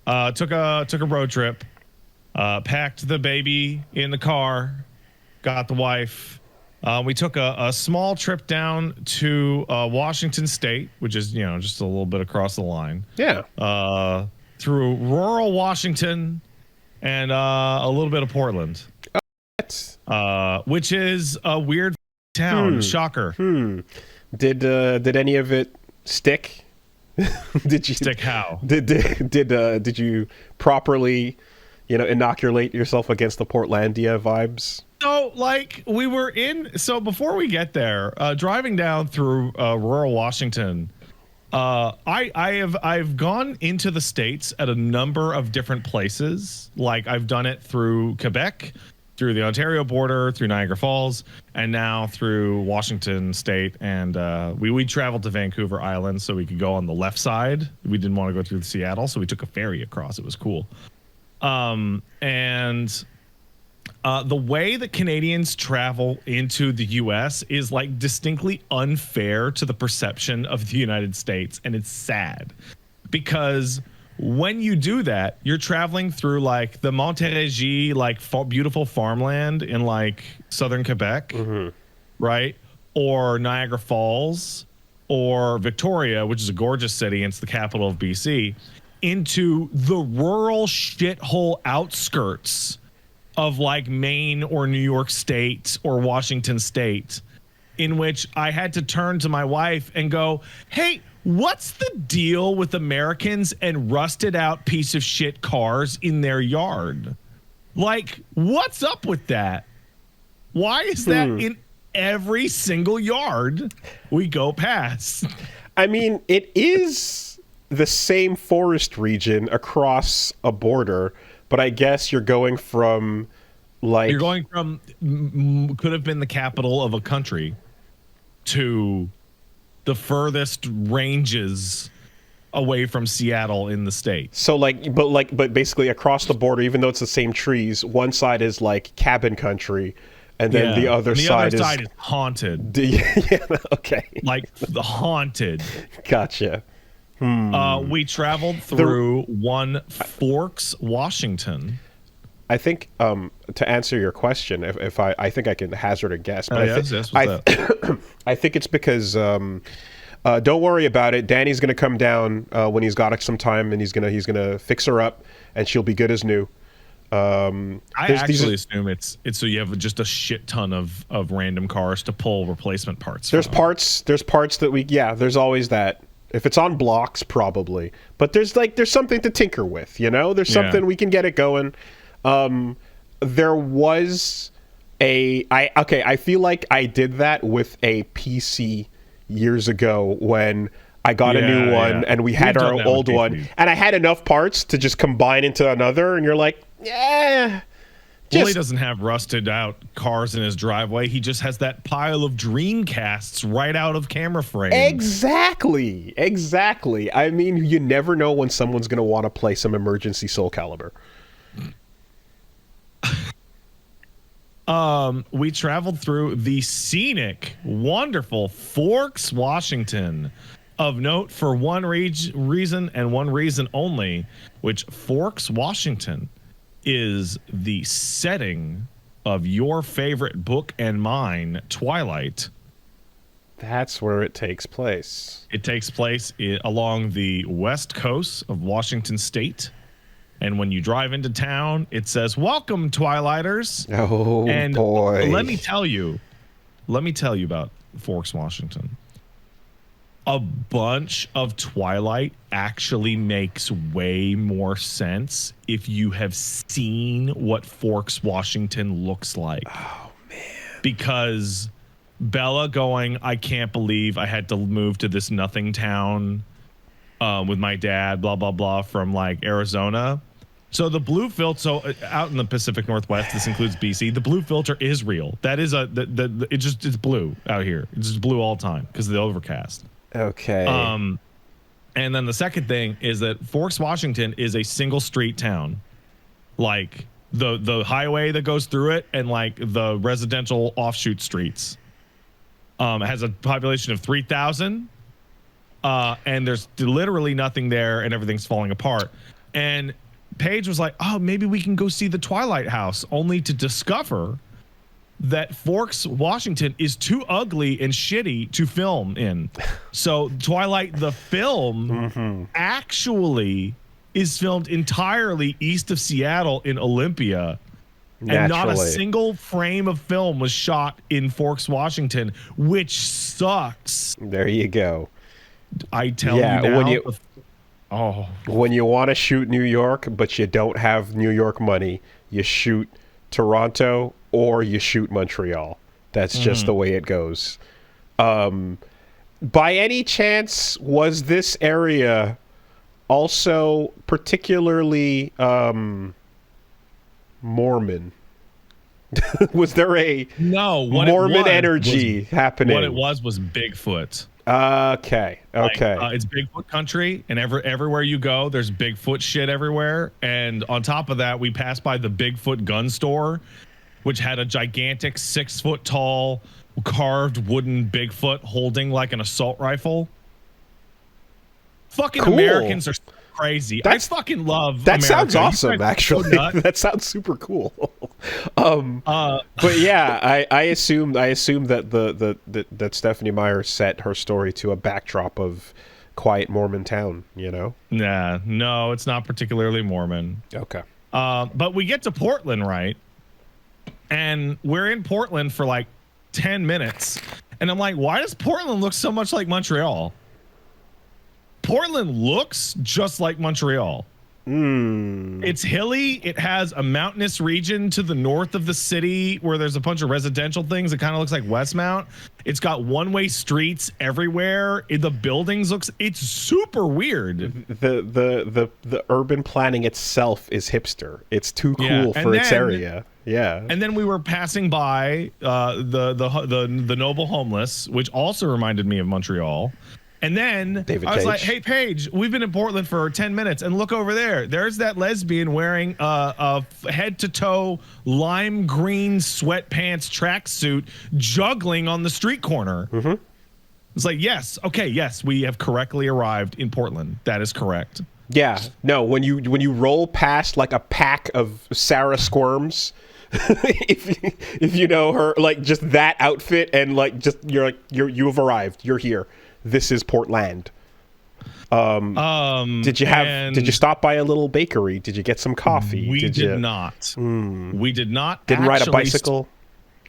Took a road trip. Packed the baby in the car. Got the wife. We took a small trip down to Washington State, which is just a little bit across the line. Yeah. Through rural Washington and a little bit of Portland. Which is a weird town. Shocker. Did any of it stick? Did you stick how? Did you properly, inoculate yourself against the Portlandia vibes? So, we were so before we get there, driving down through rural Washington, I've gone into the States at a number of different places. Like, I've done it through Quebec, through the Ontario border, through Niagara Falls, and now through Washington State. And we traveled to Vancouver Island so we could go on the left side. We didn't want to go through Seattle, so we took a ferry across. It was cool. The way that Canadians travel into the U.S. is distinctly unfair to the perception of the United States, and it's sad because when you do that, you're traveling through the Montérégie, beautiful farmland in southern Quebec, right? Or Niagara Falls, or Victoria, which is a gorgeous city, and it's the capital of BC, into the rural shithole outskirts of Maine or New York State or Washington State, in which I had to turn to my wife and go, hey, what's the deal with Americans and rusted out piece of shit cars in their yard? What's up with that? Why is that in every single yard we go past? I mean, it is the same forest region across a border, but I guess you're going from could have been the capital of a country to the furthest ranges away from Seattle in the state. So but basically across the border, even though it's the same trees, one side is cabin country, and then the other side is haunted. Yeah, okay. The haunted. Gotcha. We traveled through Forks, Washington. I think to answer your question, if I think I can hazard a guess, but I think it's because don't worry about it. Danny's gonna come down when he's got some time, and he's gonna fix her up, and she'll be good as new. I actually assume it's so you have just a shit ton of random cars to pull replacement parts. There's parts that there's always that. If it's on blocks, probably, but there's something to tinker with, there's something we can get it going. There was I feel like I did that with a PC years ago when I got a new one and we had our old one, and I had enough parts to just combine into another, and you're like, yeah. Willie doesn't have rusted out cars in his driveway. He just has that pile of Dreamcasts right out of camera frame. Exactly. I mean, you never know when someone's going to want to play some emergency Soul Calibur. We traveled through the scenic, wonderful Forks, Washington. Of note for one reason and one reason only, which Forks, Washington is the setting of your favorite book and mine, Twilight. That's where it takes place. It takes place along the west coast of Washington State. And when you drive into town, it says, "Welcome, Twilighters." Oh, and boy. Let me tell you about Forks, Washington. A bunch of Twilight actually makes way more sense if you have seen what Forks, Washington looks like. Oh, man. Because Bella going, I can't believe I had to move to this nothing town with my dad, blah, blah, blah, from Arizona. So the blue filter out in the Pacific Northwest, this includes BC, the blue filter is real. That is it's blue out here. It's just blue all the time because of the overcast. Okay. And then the second thing is that Forks, Washington is a single street town. The highway that goes through it and the residential offshoot streets. It has a population of 3,000. And there's literally nothing there and everything's falling apart. And Paige was like, oh, maybe we can go see the Twilight House, only to discover that Forks, Washington is too ugly and shitty to film in. So Twilight, the film, actually is filmed entirely east of Seattle in Olympia. Naturally. And not a single frame of film was shot in Forks, Washington, which sucks. There you go. I tell you now. When you want to shoot New York, but you don't have New York money, you shoot Toronto or you shoot Montreal. That's just the way it goes. By any chance, was this area also particularly Mormon? Was there a Mormon energy happening? What it was Bigfoot. Okay. It's Bigfoot country, and everywhere you go, there's Bigfoot shit everywhere. And on top of that, we passed by the Bigfoot gun store, which had a gigantic 6 foot tall carved wooden Bigfoot holding like an assault rifle. Fucking cool. Americans are crazy. I fucking love that. America. Sounds awesome, actually. That sounds super cool. But yeah, I assume that that Stephanie Meyer set her story to a backdrop of quiet Mormon town, you know? Nah, no, it's not particularly Mormon. Okay. But we get to Portland, right? And we're in Portland for like 10 minutes. And I'm like, why does Portland look so much like Montreal? Portland looks just like Montreal. It's hilly. It has a mountainous region to the north of the city where there's a bunch of residential things. It kind of looks like Westmount. It's got one-way streets everywhere. The buildings it's super weird. The urban planning itself is hipster. It's too cool for its area. Yeah. And then we were passing by the Noble Homeless, which also reminded me of Montreal. And then I was like, hey, Paige, we've been in Portland for 10 minutes, and look over there. There's that lesbian wearing a head-to-toe lime green sweatpants tracksuit juggling on the street corner. It's like, yes, okay, yes, we have correctly arrived in Portland. That is correct. Yeah. No, when you roll past like a pack of Sarah Squirms, if you know her, like just that outfit, and like just you have arrived. You're here. This is Portland. Did you stop by a little bakery? Did you get some coffee? We did not. We did not. Didn't ride a bicycle?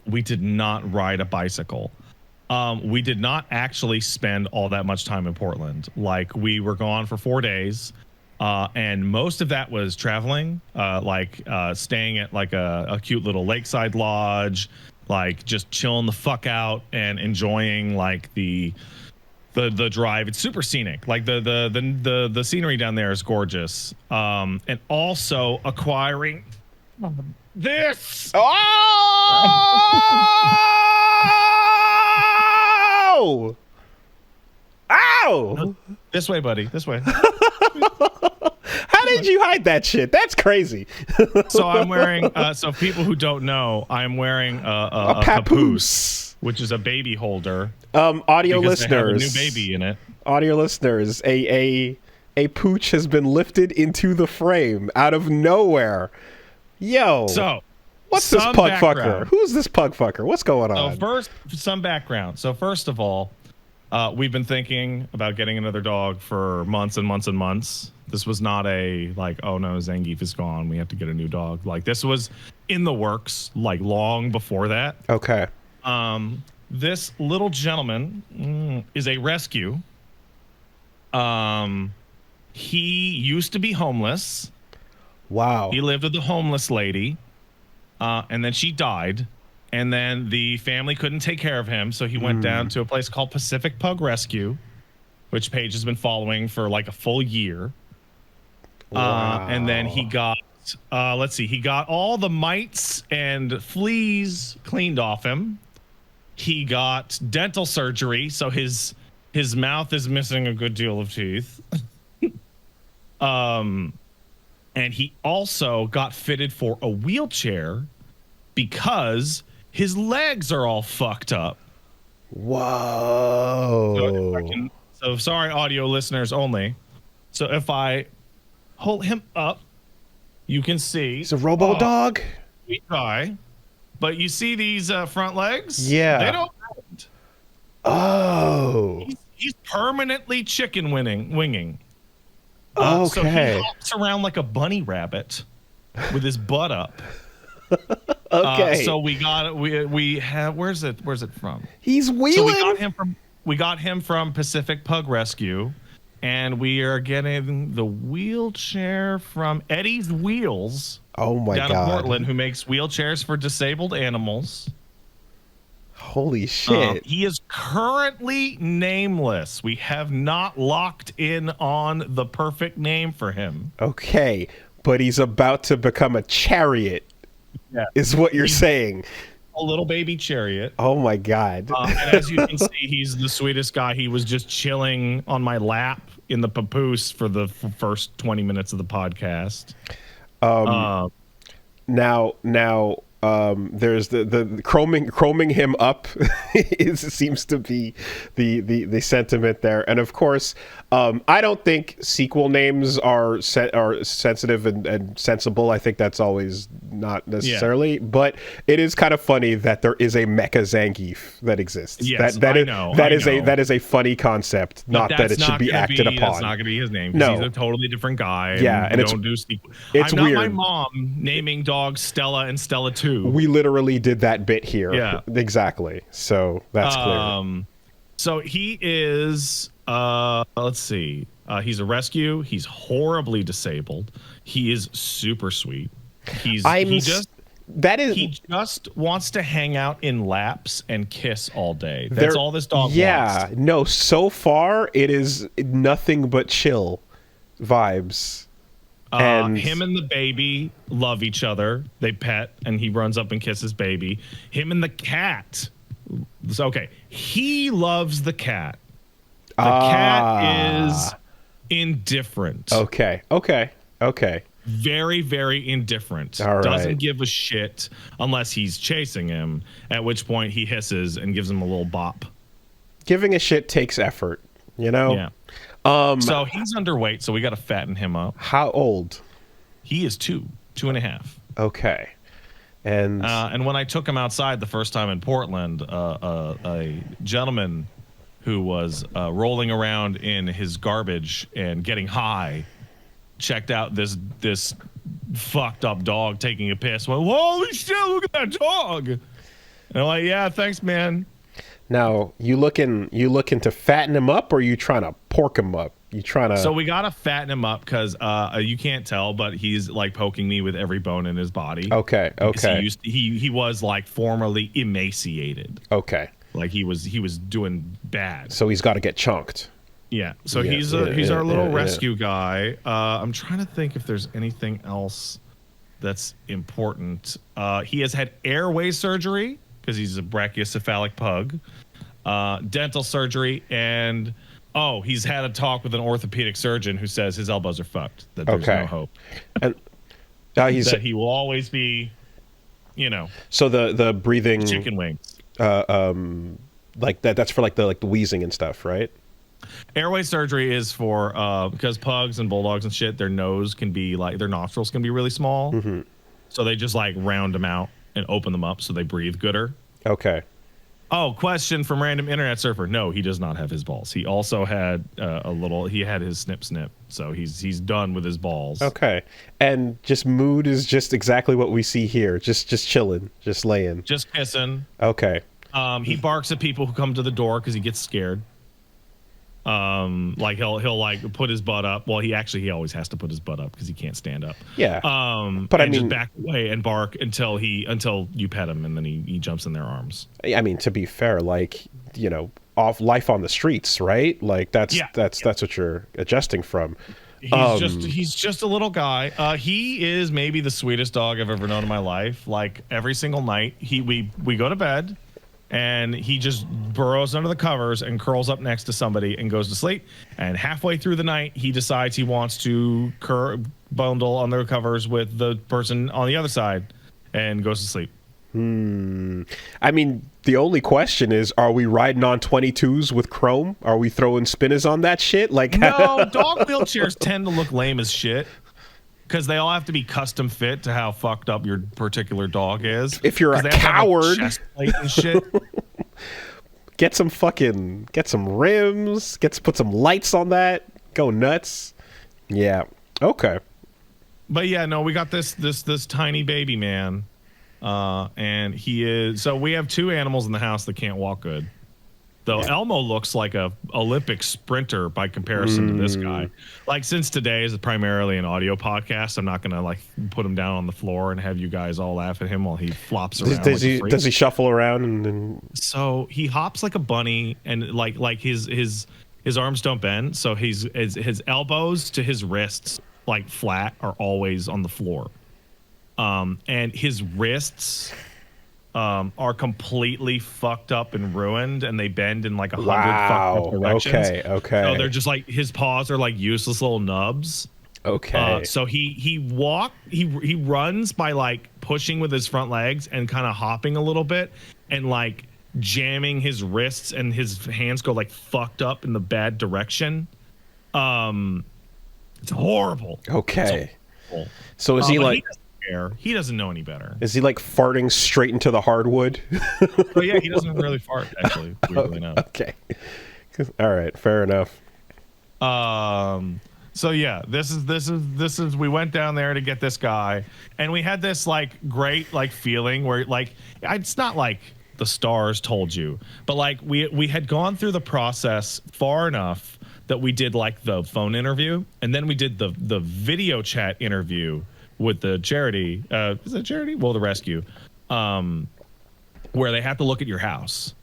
We did not ride a bicycle. We did not actually spend all that much time in Portland. Like, we were gone for 4 days. And most of that was traveling, staying at like a cute little lakeside lodge, like just chilling the fuck out and enjoying like the drive. It's super scenic. Like the scenery down there is gorgeous. And also acquiring this. Oh! Ow! This way, buddy. This way. How did you hide that shit? That's crazy. So I'm wearing. So people who don't know, I'm wearing a papoose, which is a baby holder. Audio listeners, I have a new baby in it. Audio listeners, a pooch has been lifted into the frame out of nowhere. Yo. So what's this pug fucker? Who's this pug fucker? What's going on? So first, some background. So first of all, we've been thinking about getting another dog for months and months and months. This was not a like, oh no, Zangief is gone, we have to get a new dog. Like, this was in the works like long before that. Okay. This little gentleman is a rescue. He used to be homeless. Wow. He lived with a homeless lady, and then she died. And then the family couldn't take care of him, so he went down to a place called Pacific Pug Rescue, which Paige has been following for like a full year. Wow. And then he got, he got all the mites and fleas cleaned off him. He got dental surgery, so his mouth is missing a good deal of teeth. And he also got fitted for a wheelchair because his legs are all fucked up. Whoa. So sorry, audio listeners only. So if I hold him up, you can see He's a robo dog. Sweet guy. But you see these front legs? Yeah. They don't bend. Oh. He's permanently chicken winging. Okay. So he hops around like a bunny rabbit with his butt up. Okay. So we have where's it from? He's wheeling. So we got him from Pacific Pug Rescue, and we are getting the wheelchair from Eddie's Wheels. Oh my down God. in Portland, who makes wheelchairs for disabled animals. Holy shit. He is currently nameless. We have not locked in on the perfect name for him. Okay, but he's about to become a chariot, is what you're saying. A little baby chariot. Oh my God. And as you can see, he's the sweetest guy. He was just chilling on my lap in the papoose for the first 20 minutes of the podcast. Now, there's the chroming him up seems to be the sentiment there, and of course, I don't think sequel names are sensitive and sensible. I think that's always not necessarily, but it is kind of funny that there is a Mecha Zangief that exists. Yes, that is a funny concept. Not that it should be acted upon. That's not going to be his name. No, he's a totally different guy. And don't do sequel. It's I'm weird. not my mom naming dogs Stella and Stella 2. We literally did that bit here. Yeah, exactly. So that's clear. So he is. Let's see. He's a rescue. He's horribly disabled. He is super sweet. He just wants to hang out in laps and kiss all day. That's all this dog wants. Yeah. No, so far it is nothing but chill vibes. And him and the baby love each other. They pet, and he runs up and kisses baby. Him and the cat. Okay, he loves the cat. The cat is indifferent. Okay. Very, very indifferent. All right. Doesn't give a shit unless he's chasing him, at which point he hisses and gives him a little bop. Giving a shit takes effort, you know? Yeah. So he's underweight, so we got to fatten him up. How old? He is 2.5. Okay. And when I took him outside the first time in Portland, a gentleman who was rolling around in his garbage and getting high checked out this fucked up dog taking a piss. Went, holy shit, look at that dog. And I'm like, yeah, thanks, man. Now, you looking to fatten him up, or are you trying to pork him up? You trying to? So we gotta fatten him up because you can't tell, but he's like poking me with every bone in his body. Okay. He was like formerly emaciated. Okay. Like he was doing bad. So he's got to get chunked. Yeah. So he's our little rescue guy. I'm trying to think if there's anything else that's important. He has had airway surgery because he's a brachiocephalic pug, dental surgery, and he's had a talk with an orthopedic surgeon who says his elbows are fucked, that there's no hope. And that he will always be, So the breathing chicken wings. Like that's for like the wheezing and stuff, right? Airway surgery is for because pugs and bulldogs and shit, their nostrils can be really small. Mm-hmm. So they just like round them out and open them up so they breathe gooder. Okay. Oh, question from random internet surfer. No, he does not have his balls. He also had he had his snip, so he's done with his balls. Okay. And just mood is just exactly what we see here. Just chilling, just laying. Just kissing. Okay. He barks at people who come to the door because he gets scared. Like he'll like put his butt up. Well, he always has to put his butt up because he can't stand up. Yeah. But I mean, just back away and bark until you pet him, and then he jumps in their arms. I mean, to be fair, like off life on the streets, right? Like that's what you're adjusting from. He's just a little guy. He is maybe the sweetest dog I've ever known in my life. Like every single night, we go to bed. And he just burrows under the covers and curls up next to somebody and goes to sleep. And halfway through the night, he decides he wants to bundle on the covers with the person on the other side and goes to sleep. I mean, the only question is, are we riding on 22s with chrome? Are we throwing spinners on that shit? Like, no, dog wheelchairs tend to look lame as shit. because they all have to be custom fit to how fucked up your particular dog is. If you're a coward, chest plate and shit. get some rims, put some lights on that, go nuts. Yeah. Okay. But yeah, no, we got this tiny baby man. And he is, so we have 2 animals in the house that can't walk good. Though Elmo looks like a Olympic sprinter by comparison to this guy. Like, since today is primarily an audio podcast, I'm not gonna like put him down on the floor and have you guys all laugh at him while he flops around. Does he shuffle around and So he hops like a bunny, and like his arms don't bend, so his elbows to his wrists, like flat, are always on the floor. And his wrists are completely fucked up and ruined, and they bend in like 100 fucked up directions. Okay. So they're just like, his paws are like useless little nubs. Okay. So he runs by like pushing with his front legs and kind of hopping a little bit and like jamming his wrists, and his hands go like fucked up in the bad direction. It's horrible. Okay. It's horrible. So is he like? He doesn't know any better. Is he like farting straight into the hardwood? Oh yeah, he doesn't really fart, actually. Weirdly enough. Okay. All right, fair enough. So yeah, this is we went down there to get this guy, and we had this like great like feeling where like it's not like the stars told you, but like we had gone through the process far enough that we did like the phone interview, and then we did the video chat interview with the charity, is it charity? Well, the rescue, where they have to look at your house.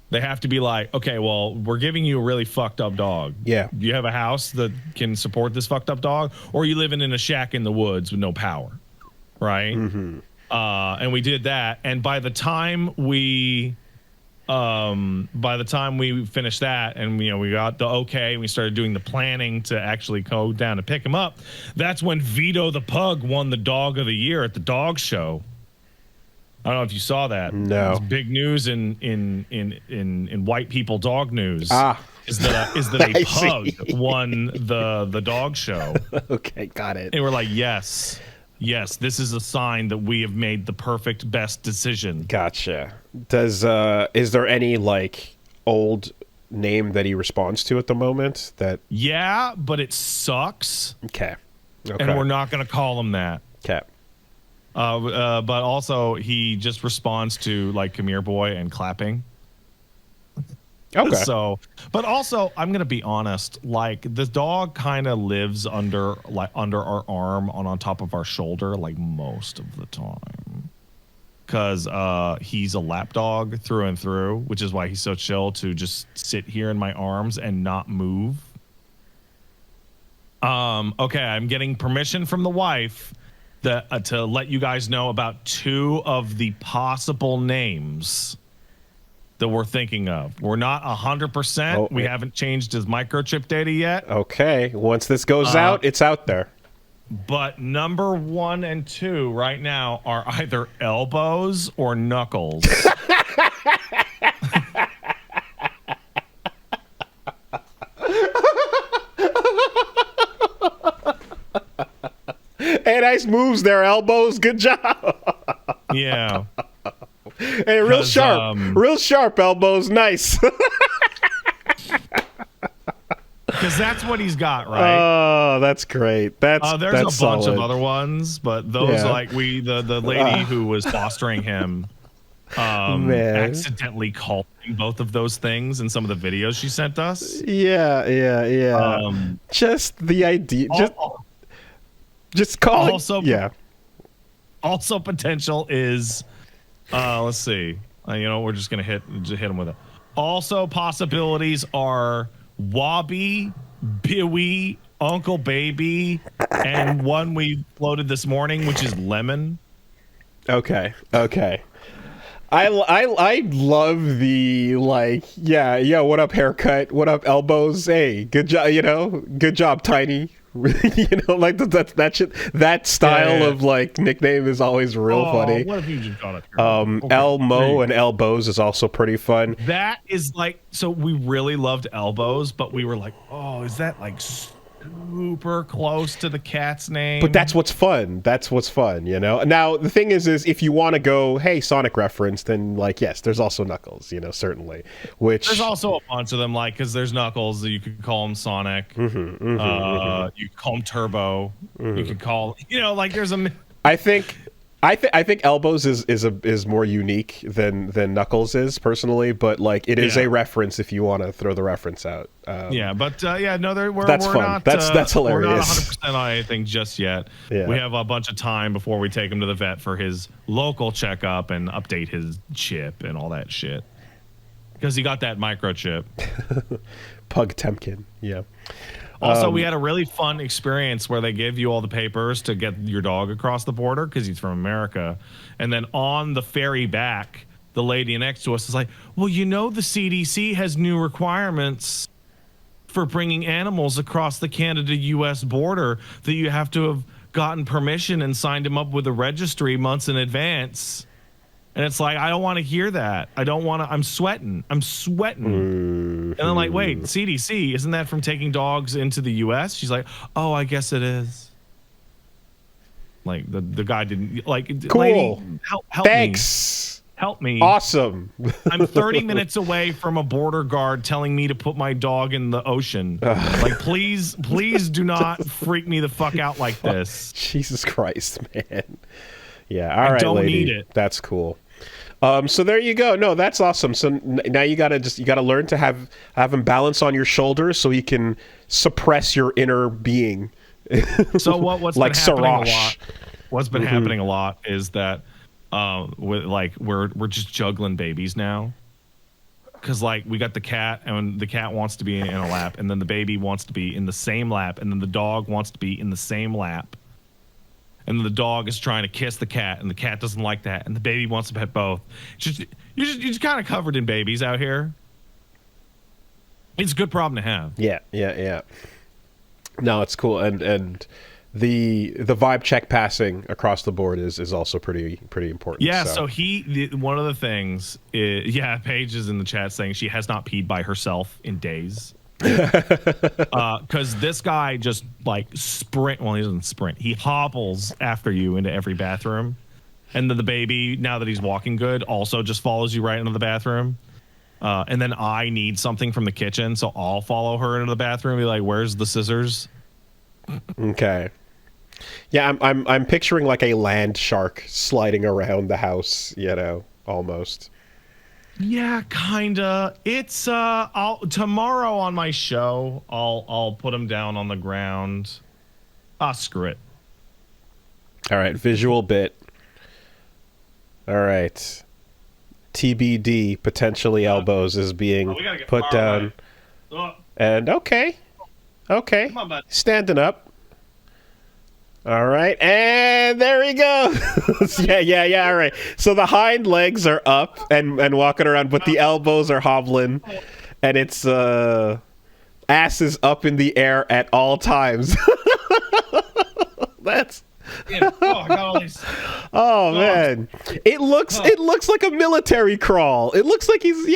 They have to be like, okay, well, we're giving you a really fucked up dog. Yeah. Do you have a house that can support this fucked up dog? Or are you living in a shack in the woods with no power? Right? Mm-hmm. And we did that. And by the time we finished that, and we got the okay, and we started doing the planning to actually go down to pick him up, that's when Vito the pug won the dog of the year at the dog show. I don't know if you saw that. No. It's big news in white people dog news. Is that a pug won the dog show. Okay, got it. And we're like, yes, this is a sign that we have made the perfect best decision. Gotcha. Is there any like old name that he responds to at the moment? That yeah, but it sucks. Okay. And we're not going to call him that. Okay. But also he just responds to like "Come here, boy" and clapping. Okay. So, but also I'm gonna be honest. Like the dog kind of lives under our arm on top of our shoulder like most of the time, because he's a lap dog through and through, which is why he's so chill to just sit here in my arms and not move. Okay, I'm getting permission from the wife to let you guys know about 2 of the possible names that we're thinking of. We're not 100%. We haven't changed his microchip data yet. Okay. Once this goes out, it's out there. But number 1 and 2 right now are either elbows or knuckles. Hey, nice moves there, elbows. Good job. Yeah. Hey, real sharp elbows. Nice. Because that's what he's got, right? Oh, that's great. There's a bunch solid. of other ones, but those like the lady who was fostering him accidentally called him both of those things in some of the videos she sent us. Yeah. Just the idea. Just call also, it. Yeah. Also, potential is, let's see. We're just gonna hit him with it. Also, possibilities are Wobby, Biwi, Uncle Baby, and one we floated this morning, which is Lemon. Okay. I love the like what up haircut, what up elbows, hey, good job, good job Tiny. Like that style of like nickname is always real funny. What if you just got it? Elmo and elbows is also pretty fun. That is like, so we really loved elbows, but we were like, oh, is that like super close to the cat's name. But that's what's fun. That's what's fun, you know? Now, the thing is if you want to go, hey, Sonic reference, then, like, yes, there's also Knuckles, you know, certainly. Which there's also a bunch of them, like, because there's Knuckles, you could call him Sonic. You could call him Turbo. You could call, you know, like, there's a... I think Elbows is more unique than Knuckles is personally, but like it is a reference if you want to throw the reference out. Yeah, but no, that's we're fun. not. That's hilarious. We're not 100% on anything just yet. Yeah. We have a bunch of time before we take him to the vet for his local checkup and update his chip and all that shit. Because he got that microchip. Pug Temkin, yeah. Also, we had a really fun experience where they give you all the papers to get your dog across the border because he's from America. And then on the ferry back, the lady next to us is like, well, you know, the CDC has new requirements for bringing animals across the Canada-U.S. border that you have to have gotten permission and signed them up with the registry months in advance. And it's like, I don't want to hear that. I don't want to. I'm sweating. And I'm like, wait, CDC, isn't that from taking dogs into the U.S.? She's like, oh, I guess it is. Like, the guy didn't, like, cool. Lady, help Thanks. me. Help me. Awesome. I'm 30 minutes away from a border guard telling me to put my dog in the ocean. Like, please do not freak me the fuck out like this. Jesus Christ, man. Yeah, all right, I don't lady. need it. That's cool. So there you go. No, that's awesome. So now you gotta learn to have him balance on your shoulders so he can suppress your inner being. So what's like been happening Sarash. a lot? What's been happening a lot is that we're just juggling babies now. Because like we got the cat and the cat wants to be in a lap, and then the baby wants to be in the same lap, and then the dog wants to be in the same lap. And then the dog is trying to kiss the cat, and the cat doesn't like that, and the baby wants to pet both. You're just kind of covered in babies out here. It's a good problem to have. Yeah. No, it's cool, and the vibe check passing across the board is also pretty important. Yeah. So one of the things is, Paige is in the chat saying she has not peed by herself in days. Because this guy just like sprint. Well, he doesn't sprint. He hobbles after you into every bathroom, and then the baby, now that he's walking good, also just follows you right into the bathroom. And then I need something from the kitchen, so I'll follow her into the bathroom and be like, "Where's the scissors?" Okay. Yeah, I'm picturing like a land shark sliding around the house. You know, almost. Yeah, kinda. It's tomorrow on my show, I'll put him down on the ground. Screw it. All right, visual bit. All right. TBD, potentially Elbows is being put down. And okay. Come on, bud. Standing up. All right, and there he goes. yeah. All right. So the hind legs are up and walking around, but the elbows are hobbling, and it's ass is up in the air at all times. That's. Yeah. I got all these. Oh man, it looks like a military crawl. It looks like he's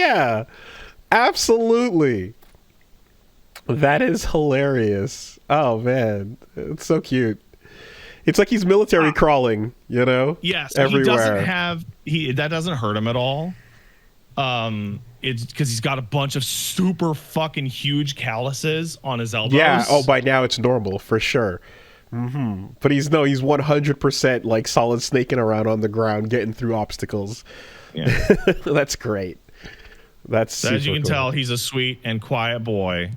absolutely. That is hilarious. Oh man, it's so cute. It's like he's military crawling, you know? Yes, everywhere. That doesn't hurt him at all. It's because he's got a bunch of super fucking huge calluses on his elbows. Yeah, by now it's normal, for sure. But he's 100% like solid snaking around on the ground, getting through obstacles. Yeah. That's great. That's as you can tell, he's a sweet and quiet boy.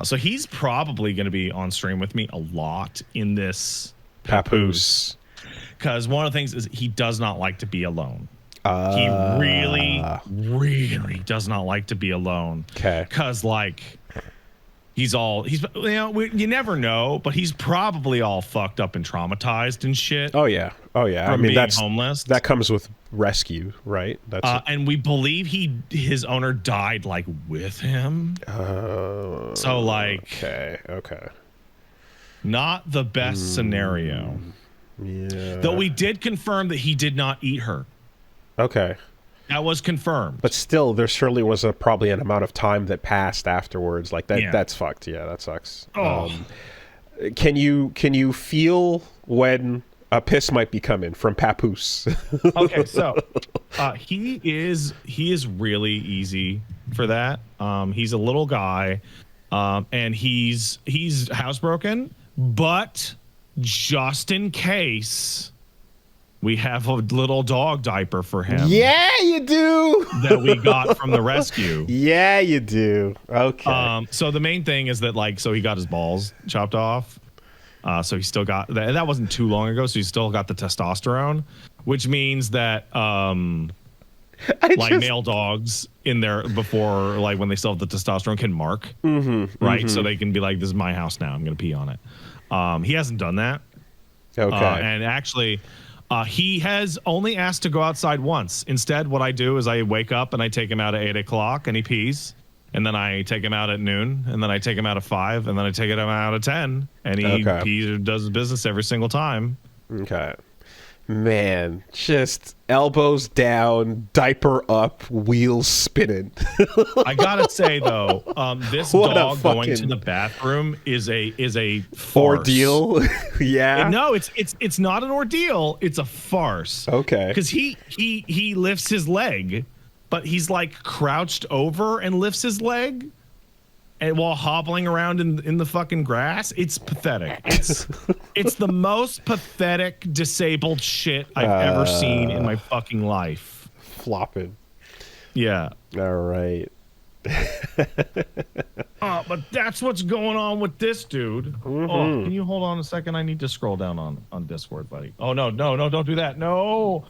So he's probably going to be on stream with me a lot in this Papoose. Because one of the things is he does not like to be alone. He really, really does not like to be alone. Okay. Because like you never know, but he's probably all fucked up and traumatized and shit. Oh yeah. I mean, that's homeless. That comes with rescue, right? And we believe his owner died like with him. So like, okay. Not the best scenario. Yeah. Though we did confirm that he did not eat her. Okay. That was confirmed. But still, there certainly was probably an amount of time that passed afterwards. Like that. Yeah. That's fucked. Yeah, that sucks. Oh. Can you feel when a piss might be coming from Papoose? Okay, so he is really easy for that. He's a little guy, and he's housebroken, but just in case, we have a little dog diaper for him. Yeah, you do. That we got from the rescue. Yeah, you do. Okay. So the main thing is that, like, so he got his balls chopped off. So he still got that. That wasn't too long ago. So he still got the testosterone, which means that male dogs in there before, like, when they still have the testosterone, can mark, right? So they can be like, "This is my house now. I'm going to pee on it." He hasn't done that. Okay. And actually, he has only asked to go outside once. Instead, what I do is I wake up and I take him out at 8 o'clock and he pees. And then I take him out at noon, and then I take him out at 5, and then I take him out at 10, and he does his business every single time. Okay. Man, just elbows down, diaper up, wheels spinning. I gotta say though, this dog going to the bathroom is a farce. Ordeal. Yeah. No, it's not an ordeal. It's a farce. Okay. Because he lifts his leg, but he's like crouched over and lifts his leg, and while hobbling around in the fucking grass. It's pathetic. It's the most pathetic disabled shit I've ever seen in my fucking life. Flopping. Yeah. All right. But that's what's going on with this dude. Oh, can you hold on a second? I need to scroll down on Discord, buddy. Oh, no, don't do that. No.